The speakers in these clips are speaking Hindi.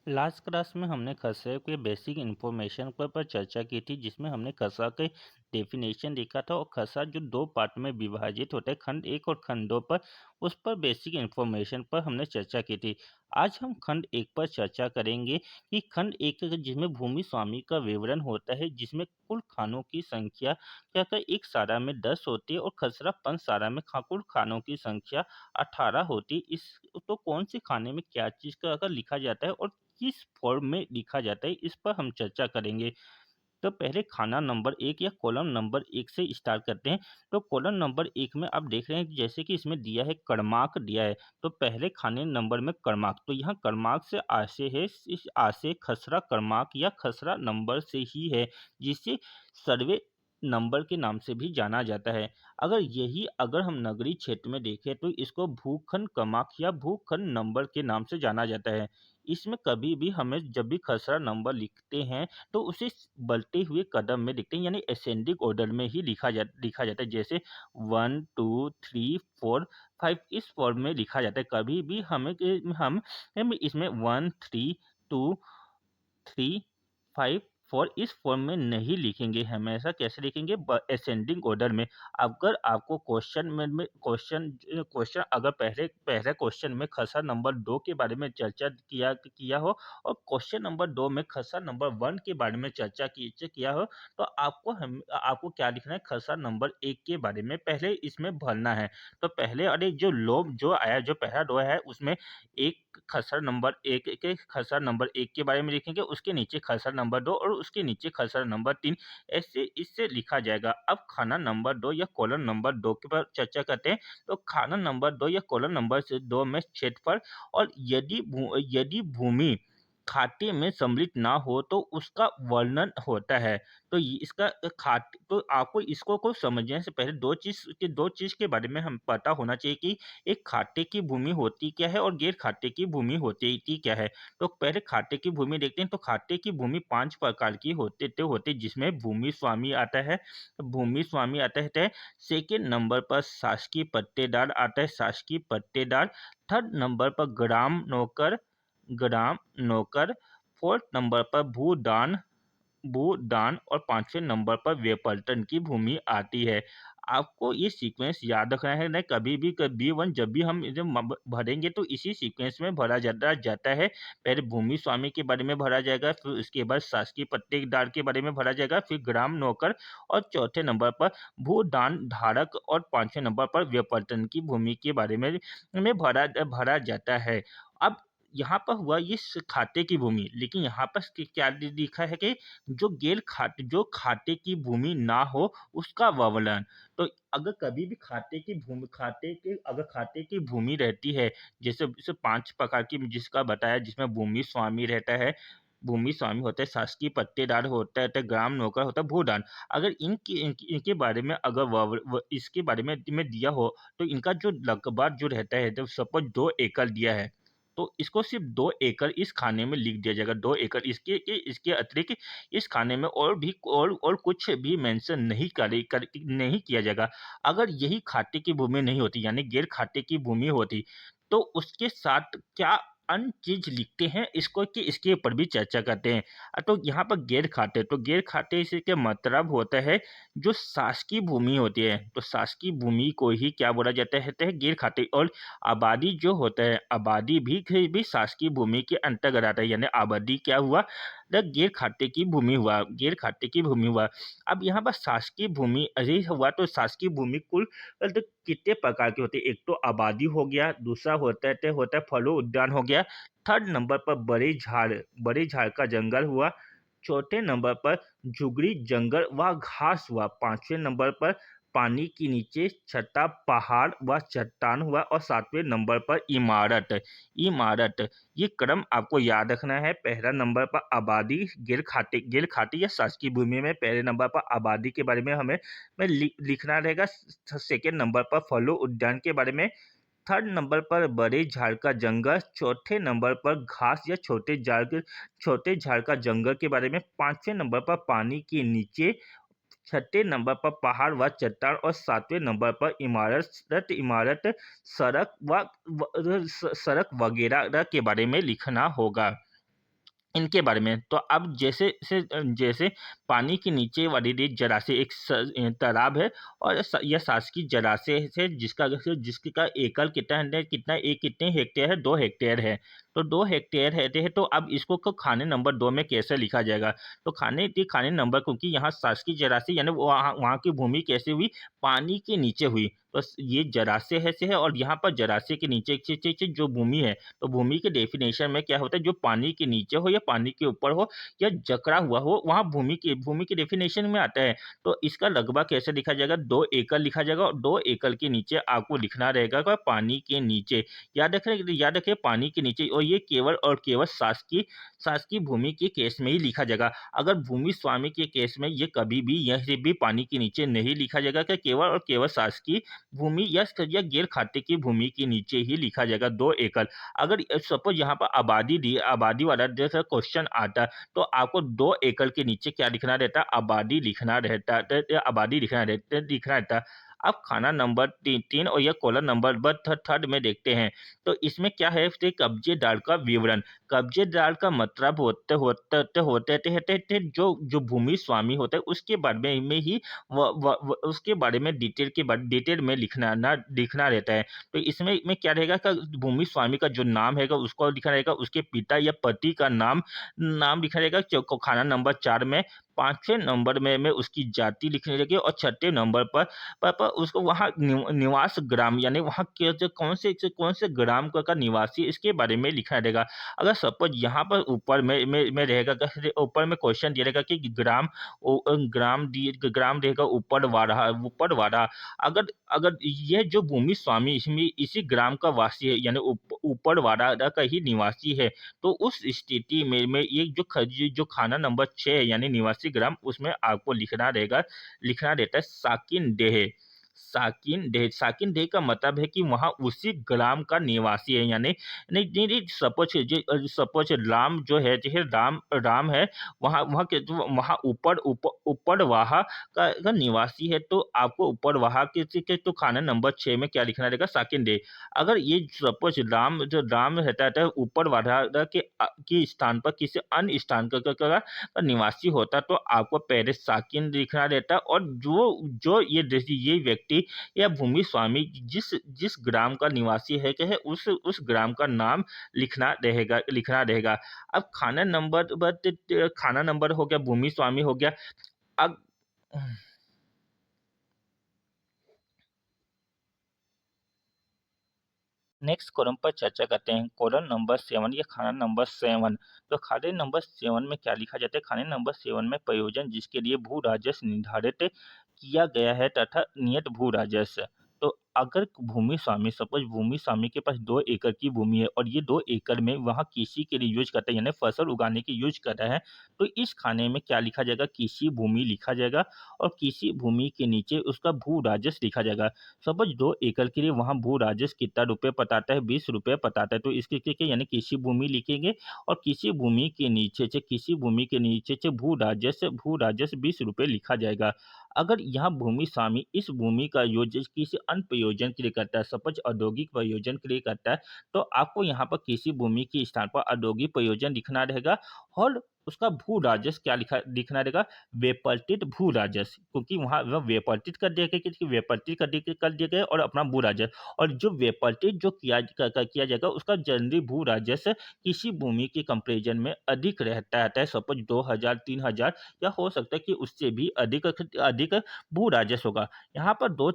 लास्ट क्लास में हमने खसरा के बेसिक इन्फॉर्मेशन पर चर्चा की थी, जिसमें हमने खसरा के डेफिनेशन देखा था और खसरा जो दो पार्ट में विभाजित होता है, खंड एक और खंड दो पर, उस पर बेसिक इन्फॉर्मेशन पर हमने चर्चा की थी। आज हम खंड एक पर चर्चा करेंगे कि खंड एक जिसमें भूमि स्वामी का विवरण होता है, जिसमें कुल खानों की संख्या क्या क्या एक सारा में 10 होती है और खसरा पंचसारा में कुल खानों की संख्या 18 होती है। इस तो कौन से खाने में क्या चीज़ का अगर लिखा जाता है और किस फॉर्म में लिखा जाता है, इस पर हम चर्चा करेंगे। तो पहले खाना नंबर 1 या कॉलम नंबर 1 से स्टार्ट करते हैं। तो कॉलम नंबर 1 में आप देख रहे हैं कि जैसे कि इसमें दिया है क्रमांक दिया है। तो पहले खाने नंबर में क्रमांक, तो यहाँ क्रमांक से आशय है, इस आशय खसरा क्रमांक या खसरा नंबर से ही है, जिसे सर्वे नंबर के नाम से भी जाना जाता है। अगर हम नगरीय क्षेत्र में देखें तो इसको भूखंड क्रमांक या भूखंड नंबर के नाम से जाना जाता है। इसमें कभी भी हमें जब भी खसरा नंबर लिखते हैं तो उसे बढ़ते हुए कदम में लिखते हैं, यानी असेंडिंग ऑर्डर में ही लिखा जाता है, जैसे 1 2 3 4 5 इस फॉर्म में लिखा जाता है। कभी भी हम इसमें 1 3 2 3 5 4 इस फॉर्म में नहीं लिखेंगे, हमेशा कैसे लिखेंगे, असेंडिंग ऑर्डर में। अगर आपको क्वेश्चन अगर पहले पहले क्वेश्चन में खसरा नंबर 2 के बारे में चर्चा किया किया हो और क्वेश्चन नंबर 2 में खसरा नंबर 1 के बारे में चर्चा किया हो, तो आपको क्या लिखना है, खसरा नंबर 1 के बारे में पहले इसमें भरना है। तो पहले अरे जो आया, जो पहला रो है उसमें एक खसरा नंबर एक के बारे में लिखेंगे, उसके नीचे खसरा नंबर 2 और उसके नीचे खसरा नंबर 3, ऐसे इससे लिखा जाएगा। अब खाना नंबर 2 या कॉलम नंबर 2 के पर चर्चा करते हैं। तो खाना नंबर 2 या कॉलम नंबर से 2 में क्षेत्रफल, और यदि भूमि खाते में सम्मिलित ना हो तो उसका वर्णन होता है। तो इसका खाते, तो आपको इसको को समझने से पहले दो चीज के बारे में हम पता होना चाहिए कि एक खाते की भूमि होती क्या है और गैर खाते की भूमि होती क्या है। तो पहले खाते की भूमि देखते हैं। तो खाते की भूमि 5 प्रकार की होते जिसमें भूमि स्वामी आता है। सेकेंड नंबर पर शासकीय पट्टेदार आता है, शासकीय पट्टेदार। थर्ड नंबर पर ग्राम नौकर। फोर्थ नंबर पर भूदान और पांचवें नंबर पर व्यापर्तन की भूमि आती है। आपको ये सीक्वेंस याद रखना है, ना कभी भी B1 जब भी हम इसे भरेंगे तो इसी सीक्वेंस में भरा जाता है। पहले भूमि स्वामी के बारे में भरा जाएगा, फिर उसके बाद शासकीय पट्टेदार के बारे में भरा जाएगा, फिर ग्राम नौकर, और चौथे नंबर पर भूदान धारक, और पांचवें नंबर पर व्यापर्तन की भूमि के बारे में भरा जाता है। अब यहाँ पर हुआ ये खाते की भूमि, लेकिन यहाँ पर क्या लिखा है कि जो खाते की भूमि ना हो उसका वर्णन। तो अगर कभी भी खाते की भूमि रहती है, जैसे 5 प्रकार की जिसका बताया, जिसमें भूमि स्वामी रहता है, भूमि स्वामी होता है, शासकीय पट्टेदार होता है, ग्राम नौकर होता है, भूदान। अगर इनके बारे में अगर इसके बारे में दिया हो, तो इनका जो रकबा जो रहता है, जब सपोज 2 एकड़ दिया है, तो इसको सिर्फ 2 एकड़ इस खाने में लिख दिया जाएगा। 2 एकड़, इसके अतिरिक्त इस खाने में और कुछ भी मेंशन नहीं किया जाएगा। अगर यही खाते की भूमि नहीं होती, यानी गैर खाते की भूमि होती, तो उसके साथ क्या अन्य चीज लिखते हैं, इसके ऊपर भी चर्चा करते हैं। तो यहाँ पर गैर खाते से क्या मतलब होता है, जो शासकीय भूमि होती है, तो शासकीय भूमि को ही क्या बोला जाता है, गैर खाते। और आबादी जो होता है, आबादी भी शासकीय भूमि के अंतर्गत आता है, यानी आबादी क्या हुआ, गैर खाते की भूमि हुआ। अब यहाँ पर शासकीय भूमि अरे हुआ, तो शासकीय भूमि कुल तो कितने प्रकार की होती है, एक तो आबादी हो गया, दूसरा होता है फलो उद्यान हो गया, थर्ड नंबर पर बड़े झाड़ का जंगल हुआ, चौथे नंबर पर झुगड़ी जंगल व घास हुआ, पांचवें नंबर पर पानी के नीचे छटा पहाड़ व चट्टान हुआ, और सातवें नंबर पर इमारत। ये क्रम आपको याद रखना है। पहला नंबर पर आबादी, गैर खाते या शासकीय भूमि में पहले नंबर पर आबादी के बारे में हमें लिखना रहेगा। सेकेंड नंबर पर फलो उद्यान के बारे में, थर्ड नंबर पर बड़े झाड़ का जंगल, चौथे नंबर पर घास या छोटे झाड़ का जंगल के बारे में, पांचवें नंबर पर पानी के नीचे, छठे नंबर पर पहाड़ व चट्टान, और सातवें नंबर पर इमारत, सड़क वगैरह के बारे में लिखना होगा। इनके बारे में। तो अब जैसे पानी के नीचे वाली रेत जलाशय एक तालाब है और यह शासकीय जलाशय है जिसका एकल कितना एक कितने हेक्टेयर है, 2 हेक्टेयर है। तो 2 हेक्टेयर है तो अब इसको खाने नंबर 2 में कैसे लिखा जाएगा? तो खाने नंबर, क्योंकि यहाँ शासकीय जलाशय यानी वहाँ वहाँ की भूमि कैसे हुई? पानी के नीचे हुई। बस ये जलाशय है और यहाँ पर जलाशय के नीचे जो भूमि है, तो भूमि के डेफिनेशन में क्या होता है, जो पानी के नीचे हो या पानी के ऊपर हो या जकड़ा हुआ हो, वहाँ भूमि के डेफिनेशन में आता है। तो इसका लगभग कैसे लिखा जाएगा? 2 एकड़ लिखा जाएगा और 2 एकड़ के नीचे आपको लिखना रहेगा कि पानी के नीचे। याद रखें पानी के नीचे, और ये केवल और केवल शासकीय भूमि के केस में ही लिखा जाएगा। अगर भूमि स्वामी के केस में ये कभी भी यह भी पानी के नीचे नहीं लिखा जाएगा कि केवल और केवल शासकीय भूमि या गैर खाते की भूमि के नीचे ही लिखा जाएगा 2 एकड़। अगर सपोज यहाँ पर आबादी वाला जैसा क्वेश्चन आता है, तो आपको 2 एकड़ के नीचे क्या लिखना रहता है? आबादी लिखना रहता है। अब खाना नंबर 3 और या कॉलम नंबर थर्ड में देखते हैं। तो इसमें क्या है? कब्जेदार का विवरण। कब्जेदार का मतलब होते जो भूमि स्वामी होता है उसके बारे में ही उसके बारे में डिटेल में लिखना रहता है। तो इसमें क्या रहेगा कि भूमि स्वामी का जो नाम रहेगा उसको लिखा रहेगा, उसके पिता या पति का नाम लिखा रहेगा खाना नंबर 4 में। 5वें नंबर में उसकी जाति लिखनी रहेगी और 6ठे नंबर पर उसको वहाँ निवास ग्राम यानी वहाँ के जो कौन से ग्राम का निवासी, इसके बारे में लिखा रहेगा। अगर सपोज यहाँ पर ऊपर में रहेगा, ऊपर में क्वेश्चन दिया रहेगा कि ग्राम रहेगा ऊपर वाला। अगर अगर यह जो भूमि स्वामी इसमें इसी ग्राम का वासी है यानी ऊपर वाला का ही निवासी है, तो उस स्थिति में ये जो खाना नंबर 6 है यानी निवासी ग्राम, उसमें आपको लिखना रहता है साकिन देह का मतलब है कि वहाँ उसी ग्राम का निवासी है। यानी नहीं नहीं नहीं, सपोज राम जो है, जैसे राम है, वहाँ ऊपर वहाँ का निवासी है, तो आपको ऊपर वहाँ के तो खाना नंबर 6 में क्या लिखना रहेगा? साकिन देह। अगर ये सपोज राम रहता है ऊपर वाला के स्थान पर किसी अन्य स्थान का निवासी होता, तो आपको पहले साकिन लिखना रहता, और जो ये व्यक्ति या भूमि स्वामी जिस ग्राम का निवासी है क्या है, उस ग्राम का नाम लिखना रहेगा। अब खाना नंबर हो गया, भूमि स्वामी हो गया। अब नेक्स्ट कॉलम पर चर्चा करते हैं, कॉलम नंबर 7 या खाना नंबर 7। तो खाने नंबर 7 में क्या लिखा जाता है? खाने नंबर 7 में प्रयोजन जिसके लिए भू राजस्व निर्धारित किया गया है तथा नियत भू राजस्व। तो अगर भूमि स्वामी के पास 2 एकड़ की भूमि है और ये 2 एकड़ में वहाँ कृषि के लिए यूज करता है यानी फसल उगाने की यूज कर रहा है, तो इस खाने में क्या लिखा जाएगा? कृषि भूमि लिखा जाएगा और कृषि भूमि के नीचे उसका भू राजस्व लिखा जाएगा। सपोज 2 एकड़ के लिए वहाँ भू राजस्व कितना रुपए बताता है? 20 रुपए बताता है। तो इसके क्या यानी कृषि भूमि लिखेंगे और कृषि भूमि के नीचे से भू राजस्व 20 रुपए लिखा जाएगा। अगर यहाँ भूमि स्वामी इस भूमि का यूज किसी अन्य प्रयोजन के लिए करता है, सपोज औद्योगिक प्रयोजन के लिए करता है, तो आपको यहाँ पर कृषि भूमि के स्थान पर औद्योगिक प्रयोजन लिखना रहेगा और उसका भू राजस्व क्या लिखना रहेगा? व्यपर्तित भू राजस्व, क्योंकि वहाँ वह व्यपर्तित कर दिया गया, कि व्यपर्तित कर दिया गया और अपना भू राजस्व, और जो व्यपर्तित जो किया जाएगा उसका जनरली भू राजस्व किसी भूमि के कंपेरिजन में अधिक रहता है। सपोज 2000 3000 या हो सकता है कि उससे भी अधिक भू राजस्व होगा। यहाँ पर दो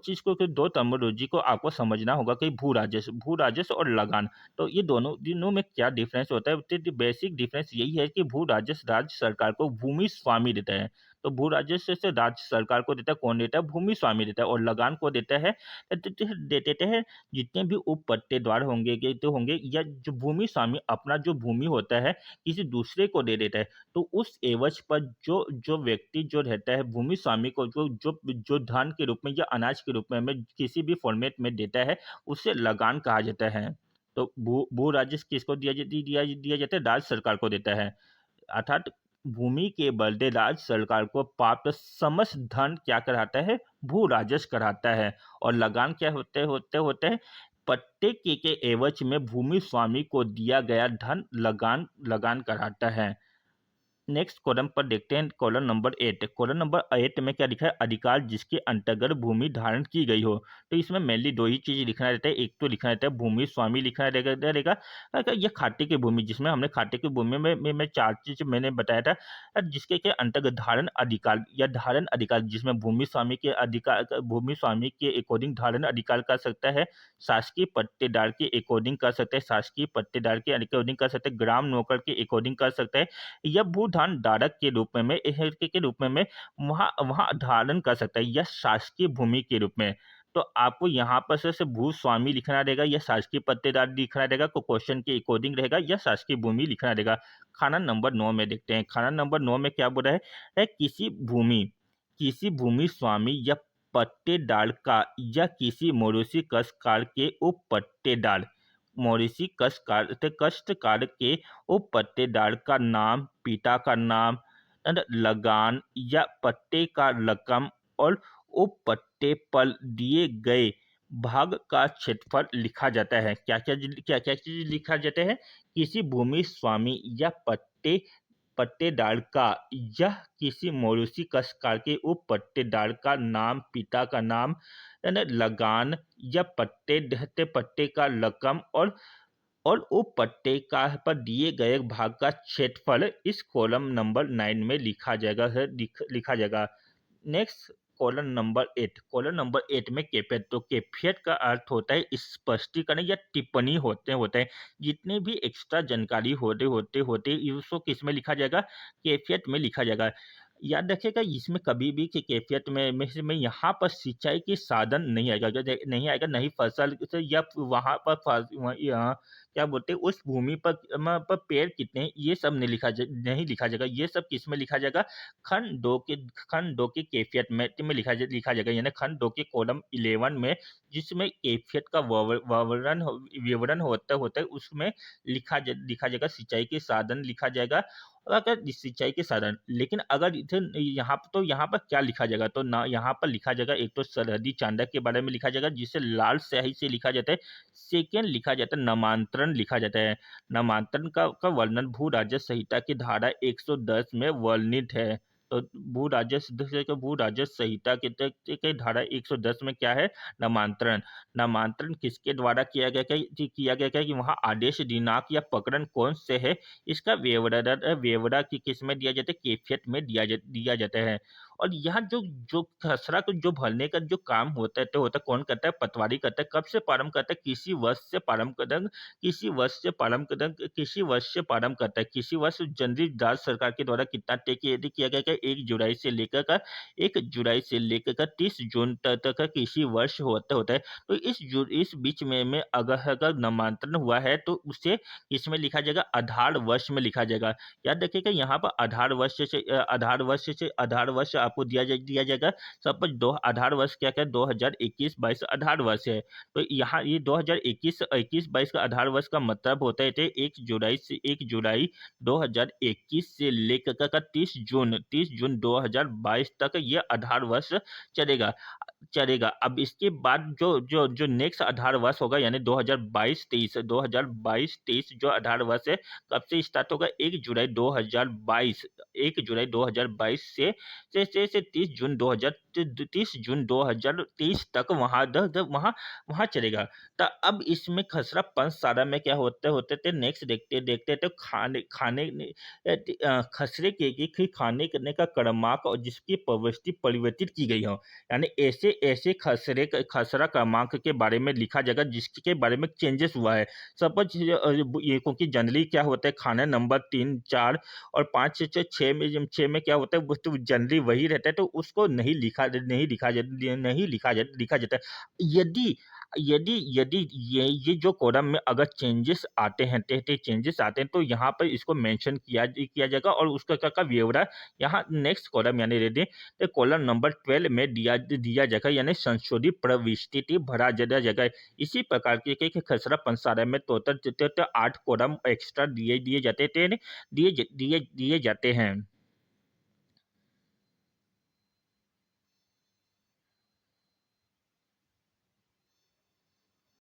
टर्मिनोलॉजी को आपको समझना होगा कि भू राजस्व और लगान। तो ये दोनों में क्या डिफरेंस होता है? तो बेसिक डिफरेंस यही है कि भू राजस्व राज्य सरकार को भूमि स्वामी देता है। तो भू राजस्व से राज्य सरकार को देता है, कौन देता है? भूमि स्वामी देता है। और लगान को देता है देते हैं जितने भी उप पट्टेदार होंगे या जो भूमि स्वामी अपना जो भूमि होता है किसी दूसरे को दे देता है, तो उस एवज पर जो जो व्यक्ति जो रहता है भूमि स्वामी को जो धन के रूप में या अनाज के रूप में किसी भी फॉर्मेट में देता है, उसे लगान कहा जाता है। तो भू राजस्व किसको दिया जाता है? राज्य सरकार को देता है। अर्थात भूमि के बदले राज्य सरकार को प्राप्त समस्त धन क्या कराता है? भू राजस्व कराता है। और लगान क्या होते हैं? पट्टे के एवज में भूमि स्वामी को दिया गया धन लगान लगान कहलाता है। नेक्स्ट कॉलम पर देखते हैं कॉलम नंबर 8। कॉलम नंबर 8 में क्या लिखा है, अधिकार जिसके अंतर्गत भूमि धारण की गई हो। तो इसमें मेनली दो ही चीज लिखना रहता है, एक तो लिखना रहता है भूमि स्वामी लिखना रहेगा। अगर ये खाते की भूमि, जिसमें हमने खाते की भूमि में चार चीज मैंने बताया था, जिसके के अंतर्गत धारण अधिकार या धारण अधिकार, जिसमें भूमि स्वामी के अधिकार, भूमि स्वामी के अकॉर्डिंग धारण अधिकार कर सकता है, शासकीय पट्टेदार के अकॉर्डिंग कर सकता है, शासकीय पट्टेदार के अकॉर्डिंग कर सकता है, ग्राम नौकर के अकॉर्डिंग कर सकता है, या भूधान धारक के रूप में के रूप में वहाँ वहाँ धारण कर सकता है, या शासकीय भूमि के रूप में। तो आपको यहाँ पर से भूस्वामी लिखना रहेगा या शासकीय पट्टेदार लिखना रहेगा, को क्वेश्चन के अकॉर्डिंग रहेगा, या शासकीय भूमि लिखना रहेगा। खाना नंबर 9 में देखते हैं। खाना नंबर 9 में क्या बोला है किसी भूमि स्वामी या पट्टेदार का या किसी मौरूसी कष्टकार के उप पट्टेदार, मौरूसी कष्टकार के उप पट्टेदार का नाम, पिता का नाम, लगान या पट्टे का रकम और उप पट्टे पर दिए गए भाग का क्षेत्रफल लिखा जाता है। क्या चीज लिखा जाता है, किसी भूमि स्वामी या पट्टेदार का या किसी मौरूसी कष्टकार के उप पट्टेदार का नाम, पिता का नाम, लगान या पट्टे का रकम और उप पट्टे का पर दिए गए भाग का क्षेत्रफल इस कॉलम नंबर 9 में लिखा जाएगा। नेक्स्ट कॉलम नंबर 8 में कैफियत। तो कैफियत का अर्थ होता है स्पष्टीकरण या टिप्पणी होते हैं। जितने भी एक्स्ट्रा जानकारी होते उसको किस में लिखा जाएगा, कैफियत में लिखा जाएगा। याद रखिएगा, इसमें कभी भी कि कैफियत में यहाँ पर सिंचाई के साधन नहीं आएगा, नहीं फसल से, या वहाँ पर क्या बोलते हैं उस भूमि पर पेड़ कितने हैं, ये सब नहीं लिखा जाएगा। ये सब किस में लिखा जाएगा, खंड 2 के कैफियत में लिखा जाएगा, यानी खंड 2 के कॉलम 11 में, जिसमें कैफियत का विवरण होता है, उसमें लिखा जाएगा सिंचाई के साधन लिखा जाएगा। और अगर सिंचाई के साधन, लेकिन अगर इधर यहाँ पर क्या लिखा जाएगा, तो ना यहाँ पर लिखा जाएगा, एक तो सरहदी चांदा के बारे में लिखा जाएगा जिसे लाल स्याही से लिखा जाता है। सेकेंड लिखा जाता है नामांतरण लिखा जाता है। नामांतरण का वर्णन भू राजस्व संहिता की धारा 110 में वर्णित है। तो भू राजस्व संहिता के धारा 110 में क्या है, नामांतरण। नामांतरण किसके द्वारा किया गया कि वहाँ आदेश, दिनांक या प्रकरण कौन से है, इसका ब्यौरा की किस में दिया जाता है, कैफियत में दिया जाता है। और यहाँ जो खसरा को जो भरने का जो काम होता है, तो कौन करता है, पटवारी करता है। कब से प्रारंभ करता है, किसी वर्ष से प्रारंभ करता है, किसी वर्ष जनवरी राज्य सरकार के द्वारा कितना तय किया गया है, 1 जुलाई से लेकर 30 जून तक का किसी वर्ष होता है। तो इस बीच में अगर नामांतरण हुआ है, तो उसे इसमें लिखा जाएगा, आधार वर्ष में लिखा जाएगा। याद रखिएगा, यहाँ पर आधार वर्ष आपको दिया जाएगा। सपोज आधार वर्ष क्या 2021-22 आधार वर्ष है। तो यहाँ ये 2021-22 का आधार वर्ष का मतलब होता है 1 जुलाई 2021 से लेकर 30 जून 2022 तक ये आधार वर्ष चलेगा। अब इसके बाद जो नेक्स्ट आधार वर्ष होगा, यानी 2022-23 जो आधार वर्ष है, कब से स्टार्ट होगा, 1 जुलाई 2022 से 30 जून 2023 तक वहाँ चलेगा। तो अब इसमें खसरा पंचसारा में क्या होते थे, नेक्स्ट देखते तो खसरे के खाने करने का क्रमांक और जिसकी प्रविष्टि परिवर्तित की गई हो, यानी ऐसे खसरा क्रमांक के बारे में लिखा जाएगा जिसके बारे में चेंजेस हुआ है। सपोज ये क्योंकि जनरली क्या होता है, खाना नंबर 3, 4 और 5 से 6 में क्या होता है, वो तो जनरली वही रहता है, तो उसको नहीं लिखा जाता है। यदि ये जो कॉलम में अगर चेंजेस आते हैं तो यहाँ पर इसको मेंशन किया जाएगा, और उसका का ब्यौरा यहाँ नेक्स्ट कॉलम यानी रेडी कॉलम नंबर 12 में दिया जाएगा, यानी संशोधित प्रविष्टि भरा जाएगा। इसी प्रकार के खसरा पंचसारा में टोटल 8 कॉलम एक्स्ट्रा दिए जाते हैं।